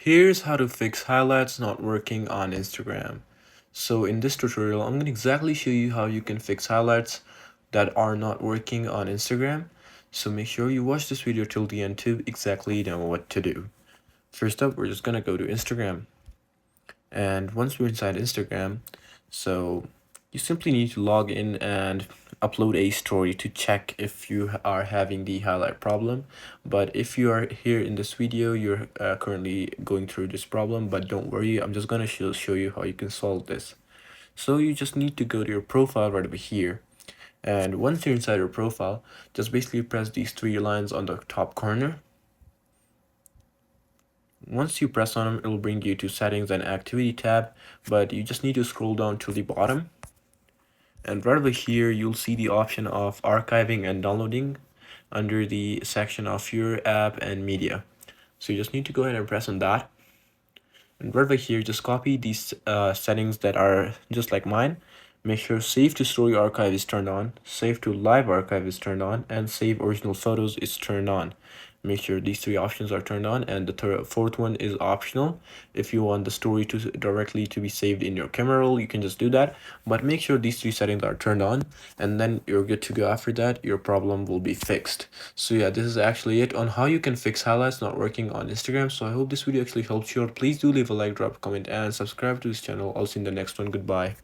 Here's how to fix highlights not working on Instagram. So in this tutorial, I'm going to exactly show you how you can fix highlights that are not working on Instagram. So make sure you watch this video till the end to exactly know what to do. First up, we're just going to go to Instagram. And once we're inside Instagram, so you simply need to log in and upload a story to check if you are having the highlight problem. But if you are here in this video, you're currently going through this problem, but don't worry, I'm just gonna show you how you can solve this. So you just need to go to your profile right over here. And once you're inside your profile, just basically press these three lines on the top corner. Once you press on them, it will bring you to settings and activity tab, but you just need to scroll down to the bottom. And right over here, you'll see the option of archiving and downloading under the section of your app and media. So you just need to go ahead and press on that. And right over here, just copy these settings that are just like mine. Make sure Save to Story Archive is turned on, Save to Live Archive is turned on, and Save Original Photos is turned on. Make sure these three options are turned on, and the fourth one is optional. If you want the story to directly to be saved in your camera roll, you can just do that. But make sure these three settings are turned on, and then you're good to go. After that, your problem will be fixed. So yeah, this is actually it on how you can fix highlights not working on Instagram. So I hope this video actually helped you out. Please do leave a like, drop a comment, and subscribe to this channel. I'll see you in the next one. Goodbye.